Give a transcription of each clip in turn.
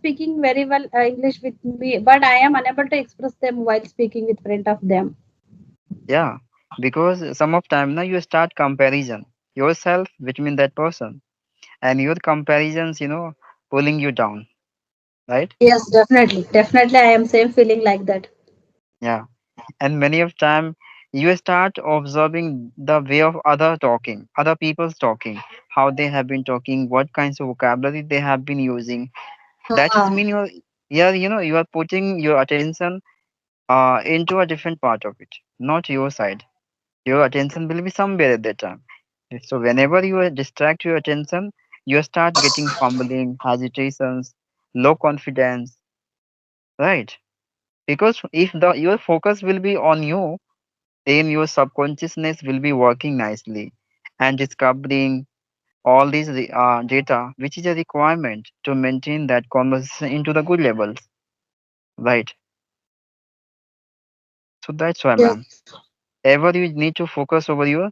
speaking very well English with me, but I am unable to express them while speaking with front of them. Yeah, because some of time now you start comparison yourself between that person, and your comparisons, pulling you down, right? Yes, definitely. Definitely, I am same feeling like that. Yeah, and many of time you start observing the way of other talking, other people's talking, how they have been talking, what kinds of vocabulary they have been using. That is Ah, mean you're, yeah, you are putting your attention into a different part of it, not your side. Your attention will be somewhere at that time. So whenever you distract your attention, you start getting fumbling, hesitations, low confidence, right? Because if the your focus will be on you, then your subconsciousness will be working nicely and discovering all these data, which is a requirement to maintain that conversation into the good levels, right? So that's why, yes, ma'am. Ever you need to focus over your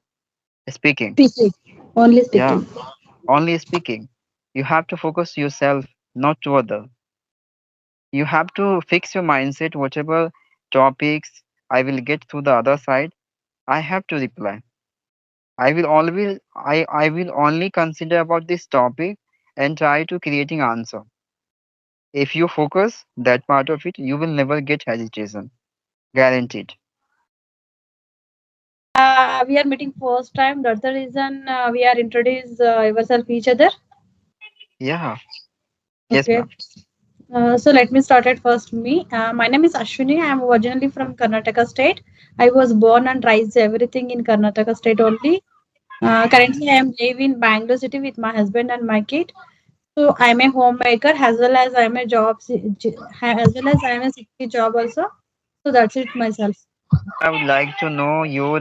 speaking. speaking, only Yeah, speaking. only speaking. You have to focus yourself, not to other. You have to fix your mindset, whatever topics I will get to the other side, I have to reply. I will only consider about this topic and try to creating answer. If you focus that part of it, you will never get hesitation. Guaranteed. Yeah, we are meeting first time. That's the reason we are introduce ourselves each other. Yeah. Yes, Okay. ma'am. So let me start at first. Me, my name is Ashwini. I am originally from Karnataka state. I was born and raised everything in Karnataka state only. Currently, I am live in Bangalore city with my husband and my kid. So I am a homemaker as well as I am a as well as I am a city job also. So that's it myself. I would like to know your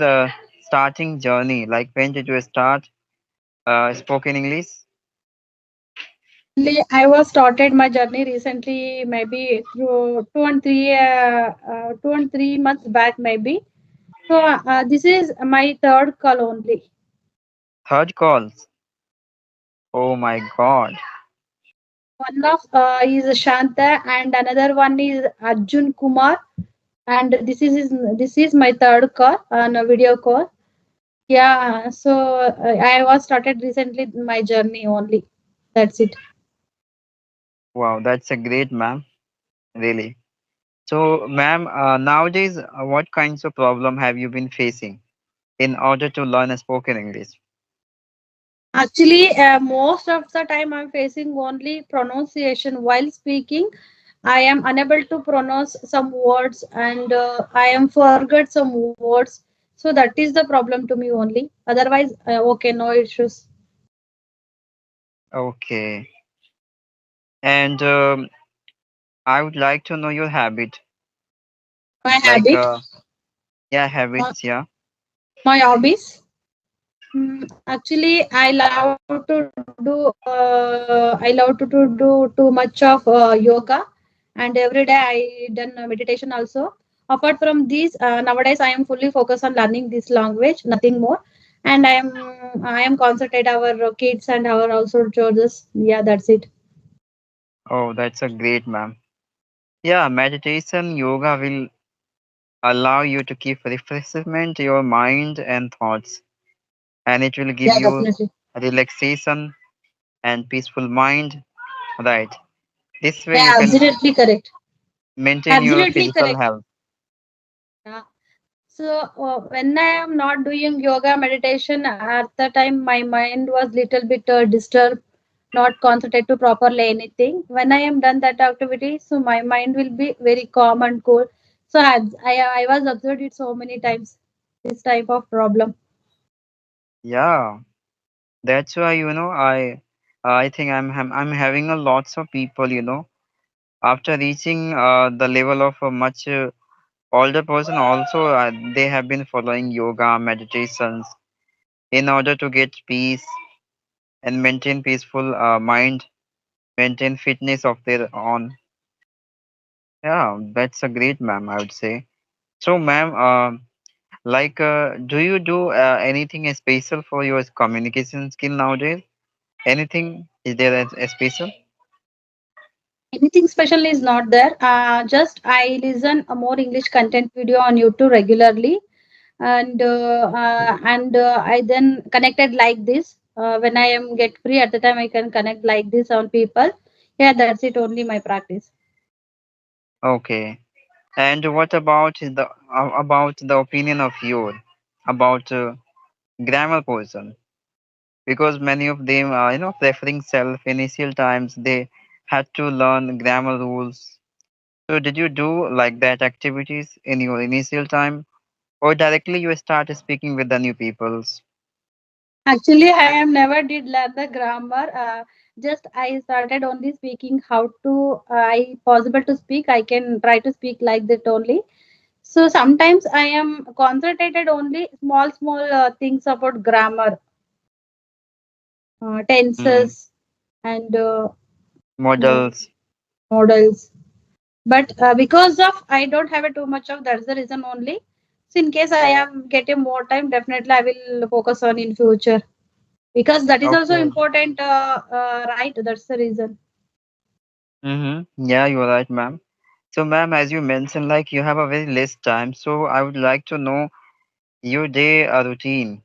starting journey. Like when did you start spoken English? Actually, I was started my journey recently, maybe through 2 and 3 months back, maybe. So this is my third call only. Third calls. Oh my God. One of is Shanta and another one is Arjun Kumar. And this is my third call on a video call. Yeah, so I was started recently my journey only. That's it. Wow, that's a great, ma'am. Really. So, ma'am, nowadays, what kinds of problem have you been facing in order to learn a spoken English? Actually, most of the time I'm facing only pronunciation while speaking. I am unable to pronounce some words and I am forget some words. So that is the problem to me only. Otherwise, okay, no issues. Okay. And I would like to know your habit. My Like, habit, yeah, uh, habits, yeah. my hobbies. Actually, I love to do too much of yoga, and every day I done meditation also. Apart from these, nowadays I am fully focused on learning this language, nothing more. And I am concentrate our kids and our household chores. Yeah, that's it. Oh, that's a great, ma'am. Yeah, meditation, yoga will allow you to keep refreshment your mind and thoughts, and it will give Yeah, you definitely. relaxation and peaceful mind. Right. This way Yeah, you can absolutely correct. maintain your Absolutely physical correct. health. Yeah. So when I am not doing yoga meditation at the time, my mind was little bit disturbed, not concentrate to properly anything. When I am done that activity, so my mind will be very calm and cool. So I was observed it so many times. This type of problem. Yeah, that's why I think I'm having a lots of people, after reaching the level of a much older person also they have been following yoga meditations in order to get peace and maintain peaceful mind, maintain fitness of their own. Yeah, that's a great, ma'am, I would say. So, ma'am, like, do you do anything special for your communication skill nowadays? Anything? Is there a special? Anything special is not there. Just I listen a more English content video on YouTube regularly, and I then connected like this. When I am get free at the time, I can connect like this on people. Yeah, that's it. Only my practice. Okay. And what about the opinion of your about grammar person? Because many of them are preferring self initial times they had to learn grammar rules. So did you do like that activities in your initial time, or directly you start speaking with the new peoples? Actually, I am never did learn the grammar. Just I started only speaking how to. I possible to speak. I can try to speak like that only. So sometimes I am concentrated only small things about grammar, Mm, tenses, and uh, models. models. But because of I don't have a too much of, that's the reason only. So in case I am getting more time, definitely I will focus on in future, because that is also Okay. important, right? That's the reason. Mm-hmm. Yeah, you're right, ma'am. So, ma'am, as you mentioned, like you have a very less time, so I would like to know your day routine.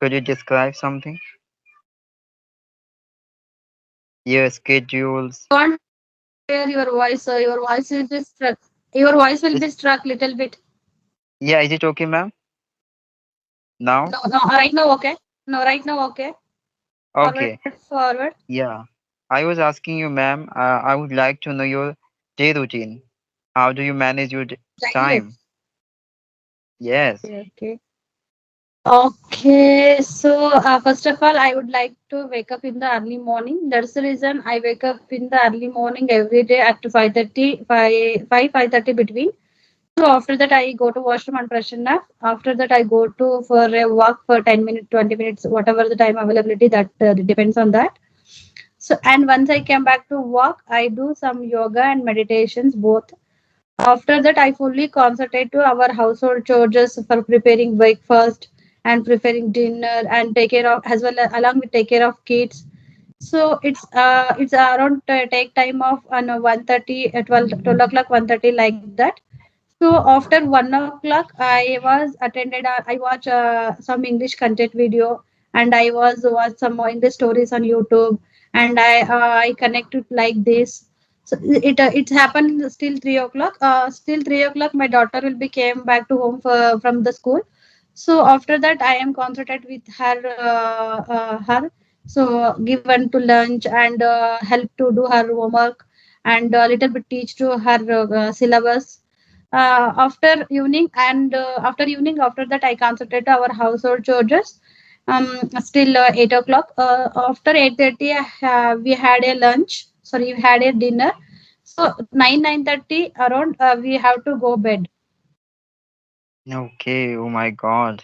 Could you describe something? Your schedules. I want to hear your voice. Your voice will be struck. Your voice will Is, be struck little bit. yeah, is it okay, ma'am? Now? No, no, right now okay. No, right now okay. Okay. Forward. Yeah. I was asking you, ma'am, I would like to know your day routine. How do you manage your Daily. time? Yes. Okay, okay. Okay, so first of all, I would like to wake up in the early morning. That's the reason I wake up in the early morning every day at 5:30, 5:30 between. So after that, I go to washroom and freshen up. After that, I go to for a walk for 10 minutes, 20 minutes, whatever the time availability, that depends on that. So, and once I came back to work, I do some yoga and meditations both. After that, I fully concentrate to our household chores for preparing breakfast and preparing dinner and take care of, as well along with take care of kids. So it's around take time of 1:30 at 12 o'clock, 1:30 like that. So after 1 o'clock, I was attended. I watch some English content video, and I was watch some more English stories on YouTube, and I connected like this. So it happened still 3 o'clock. Still 3 o'clock, my daughter will be came back to home from the school. So after that, I am concentrated with her. So given to lunch and help to do her homework and a little bit teach to her syllabus. After evening, after that I concentrate our household chores. Still 8 o'clock. After 8:30, we had a lunch. Sorry, we had a dinner. So 9:30 around, we have to go bed. Okay. Oh my God.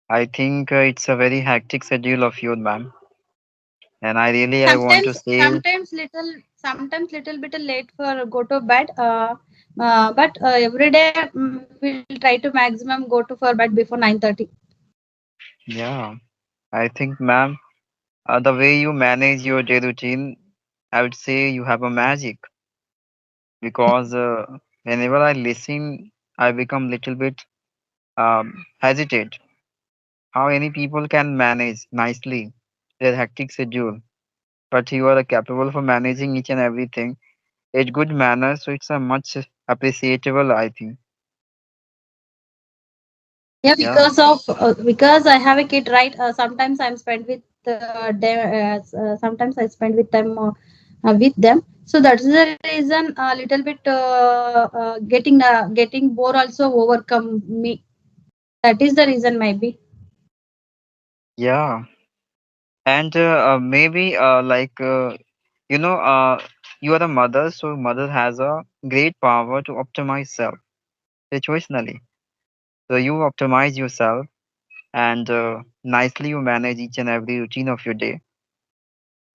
I think it's a very hectic schedule of you, ma'am. And I want to Sometimes, say, sometimes little bit late for go to bed. But every day we'll try to maximum go to for bed before 9:30. yeah, I think, ma'am, the way you manage your day routine, I would say you have a magic because whenever I listen, I become little bit hesitate. How any people can manage nicely their hectic schedule, but you are capable for managing each and everything. It's good manners, so it's a much appreciable, I think. Yeah, Yeah, because I have a kid, right? Sometimes I'm spent with sometimes I spend with them with them. So that's the reason a little bit getting bored also overcome me. That is the reason maybe. yeah, and maybe you are a mother, so mother has a great power to optimize self situationally. So you optimize yourself and nicely you manage each and every routine of your day.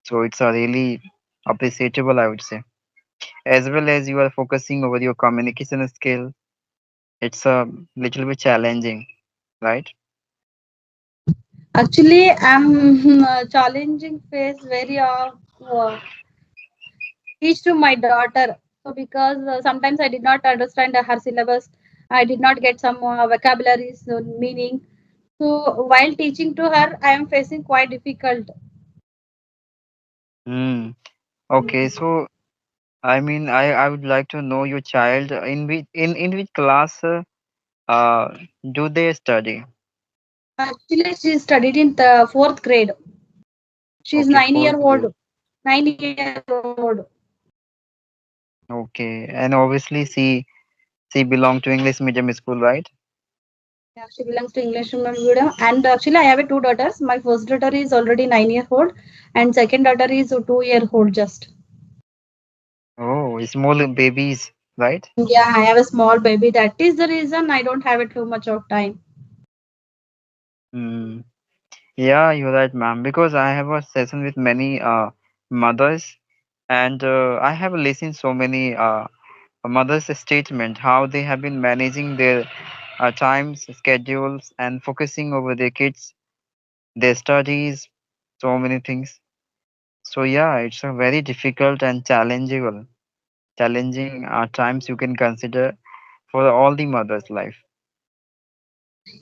So it's a really appreciable, I would say. As well as you are focusing over your communication skill, it's a little bit challenging, right? Actually, I'm challenging phase very teach to my daughter. So because sometimes I did not understand her syllabus, I did not get some vocabularies meaning. So while teaching to her, I am facing quite difficult. Hmm. Okay, so I mean, I would like to know your child in which class uh do they study? Actually, she studied in the fourth grade. She's Okay, 9 year fourth grade. old. 9 year old. Okay, and obviously she belong to English medium school, right? Yeah, she belongs to English medium. And actually, I have a two daughters. My first daughter is already 9 year old, and second daughter is 2 year old just. Oh, small babies, right? Yeah, I have a small baby. That is the reason I don't have it too much of time. Hmm. Yeah, you're right, ma'am. Because I have a session with many mothers, and I have listened so many mothers' statement how they have been managing their times, schedules, and focusing over their kids, their studies, so many things. So yeah, it's a very difficult and challenging times you can consider for all the mothers' life.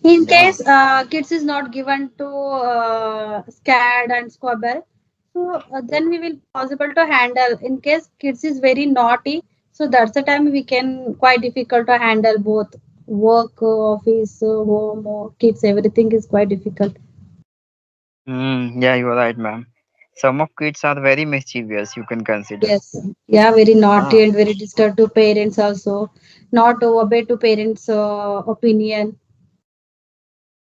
In Yeah. case kids is not given to scared and squabble, so then we will possible to handle. In case kids is very naughty, so that's the time we can quite difficult to handle both work, office, home, kids. Everything is quite difficult. Yeah, you're right, ma'am. Some of kids are very mischievous, you can consider. Yes, yeah, very naughty Ah, and very disturbed to parents also, not to obey to parents' opinion.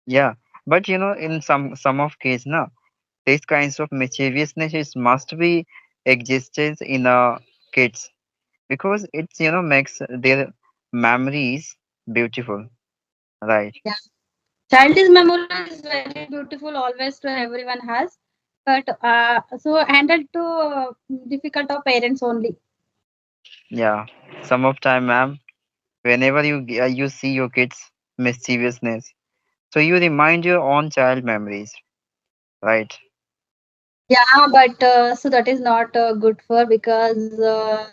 yeah. But in some of case, now these kinds of mischievousness is must be existence in kids because it's makes their memories beautiful, right? Yeah, childish memory is very beautiful, always to everyone has, but so handled to difficult of parents only. Yeah. Some of time, ma'am, whenever you see your kids mischievousness, so you remind your own child memories, right? Yeah, but so that is not good for because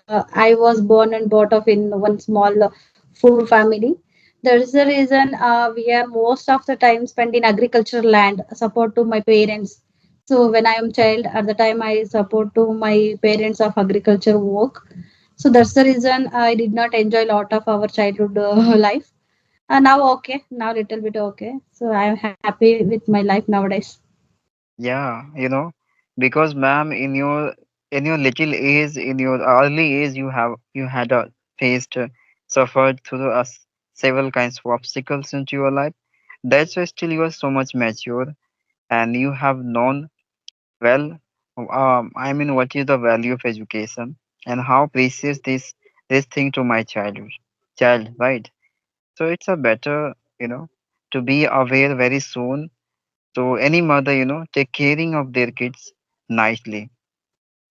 I was born and brought up in one small full family. That is the reason we are most of the time spent in agricultural land, support to my parents. So when I am child, at the time I support to my parents of agriculture work. So that's the reason I did not enjoy a lot of our childhood life. Now okay, now little bit okay. So I am happy with my life nowadays. Yeah, because ma'am, in your little age, in your early age, you had faced suffered through several kinds of obstacles into your life. That's why still you are so much mature and you have known well. I mean, what is the value of education and how precious this thing to my child, right? So it's a better, to be aware very soon so any mother, take caring of their kids nicely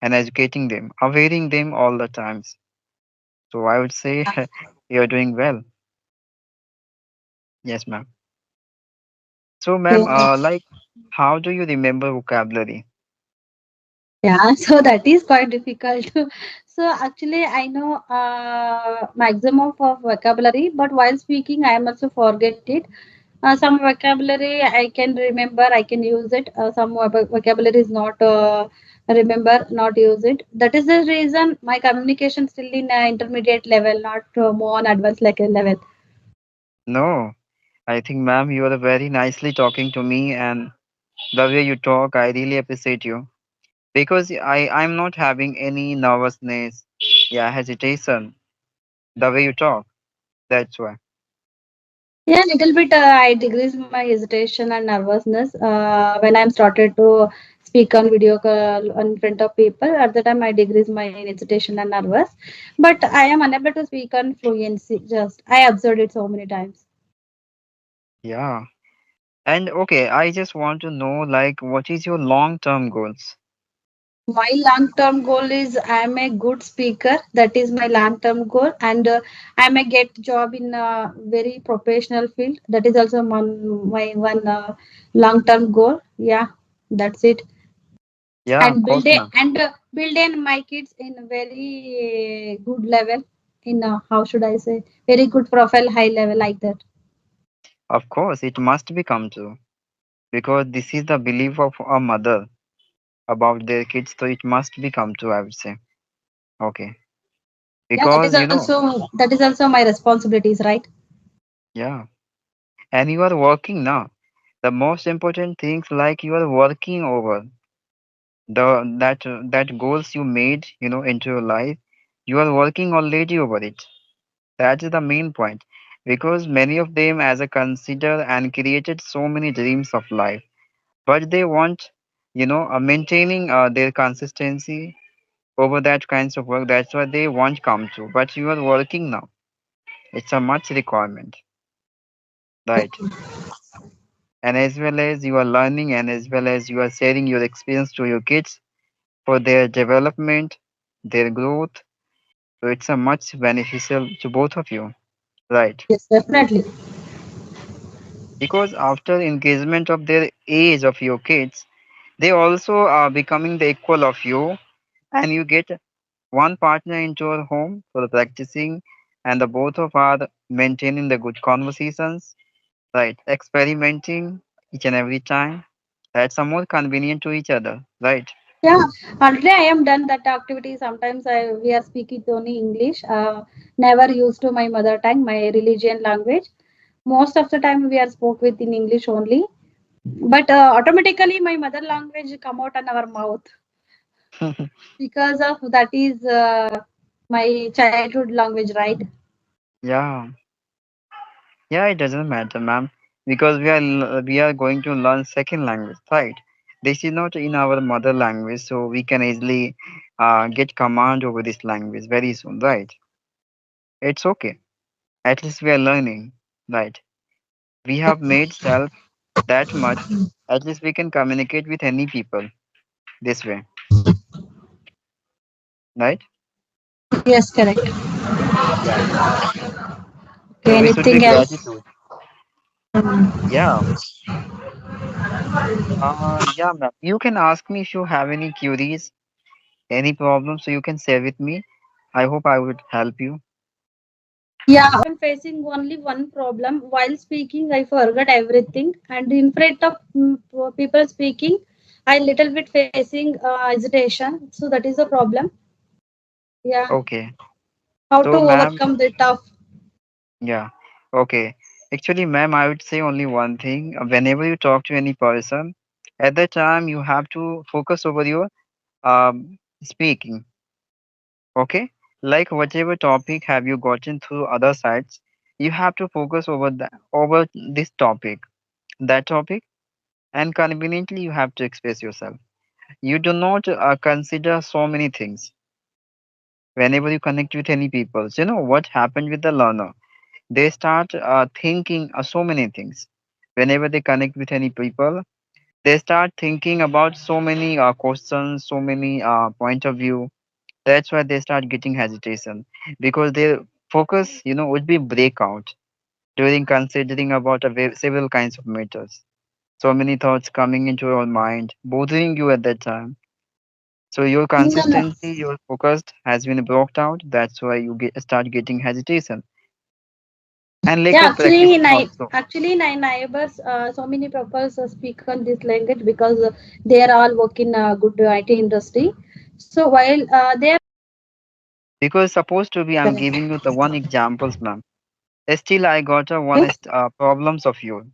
and educating them, awareing them all the times. So I would say you're doing well. Yes, ma'am. So, ma'am, Okay. how do you remember vocabulary? Yeah, so that is quite difficult. So actually, I know maximum of vocabulary, but while speaking, I am also forget it. Some vocabulary I can remember, I can use it. Some vocabulary is not remember, not use it. That is the reason my communication still in intermediate level, not more on advanced level. No, I think, ma'am, you are very nicely talking to me, and the way you talk, I really appreciate you because I'm not having any nervousness, yeah, hesitation. The way you talk, that's why. Yeah, little bit. I decrease my hesitation and nervousness when I'm started to speak on video call in front of people. At the time, I decrease my hesitation and nervous, but I am unable to speak on fluency. Just I observed it so many times. Yeah. And okay, I just want to know, what is your long-term goals? My long-term goal is I am a good speaker. That is my long-term goal, and I may get job in a very professional field. That is also my one long-term goal. Yeah, that's it. Yeah, of and course, ma'am. build in my kids in a very good level, in how should I say, very good profile, high level, like that. Of course, it must become true because this is the belief of a mother about their kids, so it must become true, I would say. Okay. Yeah, Because, that is also my responsibilities, right? yeah, and you are working now. The most important things like you are working over that goals you made, into your life, you are working already over it. That is the main point. Because many of them as a consider and created so many dreams of life, but they want, maintaining their consistency over that kinds of work. That's why they won't come to. But you are working now. It's a much requirement, right? And as well as you are learning, and as well as you are sharing your experience to your kids for their development, their growth. So it's a much beneficial to both of you, right? Yes, definitely. Because after engagement of their age of your kids, they also are becoming the equal of you, and you get one partner into your home for the practicing, and the both of are maintaining the good conversations, right? Experimenting each and every time. That's a more convenient to each other, right? Yeah, already I am done that activity. Sometimes we are speaking only English. Never used to my mother tongue, my religion language. Most of the time we are spoke with in English only. But automatically my mother language come out on our mouth because of that is my childhood language, right? Yeah, yeah, it doesn't matter, ma'am, because we are going to learn second language, right? This is not in our mother language, so we can easily get command over this language very soon, right? It's okay. At least we are learning, right? We have made self that much. At least we can communicate with any people this way, right? Yes, correct. Yeah. Okay, So we should be anything else? gratitude. Yeah. Yeah, ma'am. You can ask me if you have any queries, any problems, so you can share with me. I hope I would help you. Yeah, I'm facing only one problem. While speaking, I forgot everything, and in front of people speaking, I little bit facing hesitation. So that is a problem. Yeah, Okay. how to So, ma'am, overcome the tough? yeah. Okay. Actually, ma'am, I would say only one thing. Whenever you talk to any person, at that time you have to focus over your speaking. Okay? Like whatever topic have you gotten through other sites, you have to focus over this topic, that topic, and conveniently you have to express yourself. You do not consider so many things whenever you connect with any people. So, you know what happened with the learner? They start thinking so many things. Whenever they connect with any people, they start thinking about so many questions, so many point of view. That's why they start getting hesitation because their focus, would be breakout during considering about several kinds of matters. So many thoughts coming into your mind, bothering you at that time. So your No, no. consistency, your focus has been blocked out. That's why you start getting hesitation and lack Yeah, of practicing also. actually, my neighbors, so many people speak on this language because they are all work in a good IT industry. So while they are Because supposed to be, I'm correct. giving you the one examples, ma'am. Still, I got a one Okay, problems of you,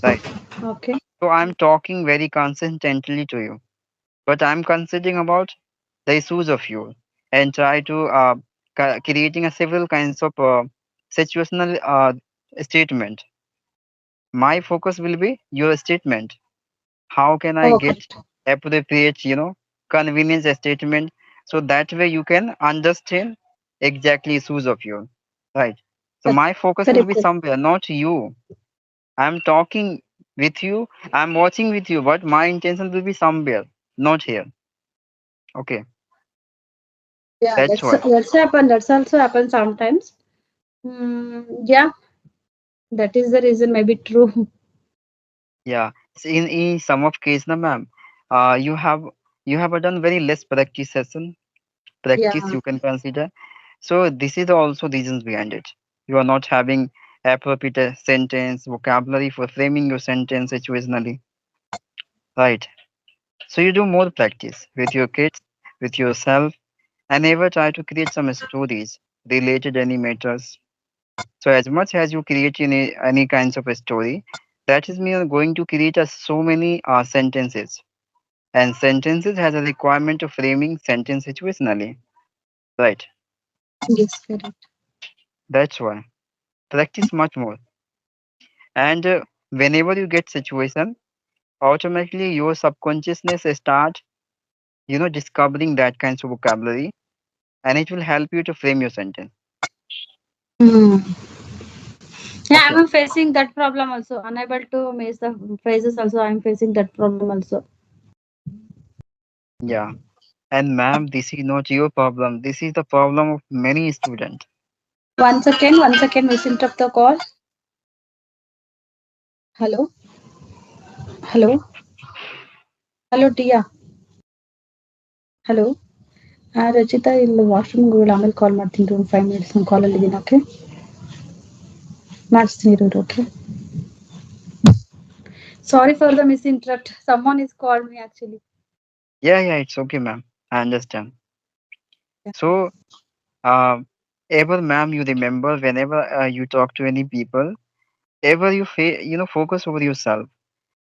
right? okay, So I'm talking very consistently to you, but I'm considering about the issues of you and try to creating a several kinds of situational statement. My focus will be your statement. How can I oh, get correct, appropriate, convenience statement so that way you can understand exactly issues of you, right? So correct, my focus will correct, be correct. somewhere, not you. I'm talking with you, I'm watching with you, but my intention will be somewhere, not here. Okay, Yeah, that's what. that's happen. That's also happen sometimes. Yeah, that is the reason. Maybe true. Yeah. So in some of case, na ma'am, you have you have done very less practice session, practice Yeah. you can consider. So this is also reasons behind it. You are not having appropriate sentence, vocabulary for framing your sentence situationally, right? So you do more practice with your kids, with yourself, and ever try to create some stories related any matters. So as much as you create any kinds of a story, that is mean going to create so many sentences. And sentences has a requirement of framing sentence situationally, right? Yes, correct. That's why practice much more. And whenever you get situation, automatically your subconsciousness start, discovering that kinds of vocabulary, and it will help you to frame your sentence. Hmm. Yeah, Okay. I'm facing that problem also. Unable to match the phrases also. I'm facing that problem also. Yeah. And ma'am, this is not your problem. This is the problem of many students. One second, we interrupt the call. Hello, hello, hello, Tia. Hello. Rachita ಇಲ್ಲಿ ವಾಶ್ರೂಮ್ಗೆ ಆಮೇಲೆ ಕಾಲ್ ಮಾಡ್ತೀನಿ ಒಂದು 5 minutes ನಾನು ಕಾಲಲ್ಲಿ ಇದ್ದೀನಿ okay ಮಾಡಿಸ್ತೀನಿ ಇರೋರು okay sorry for the miss interrupt someone is called me actually. Yeah, yeah, it's okay, ma'am. I understand. So, uh, ever, ma'am, you remember whenever you talk to any people, ever focus over yourself,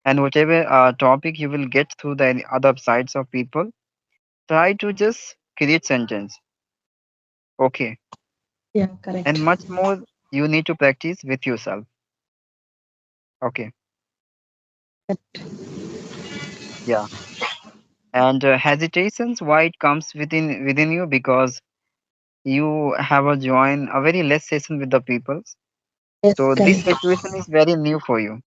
and whatever topic you will get through the other sides of people, try to just create sentence. Okay. Yeah, And correct. much more you need to practice with yourself. Okay. Yeah. And hesitations, why it comes within you, because you have a join a very less session with the people. Yes, So this correct. situation is very new for you.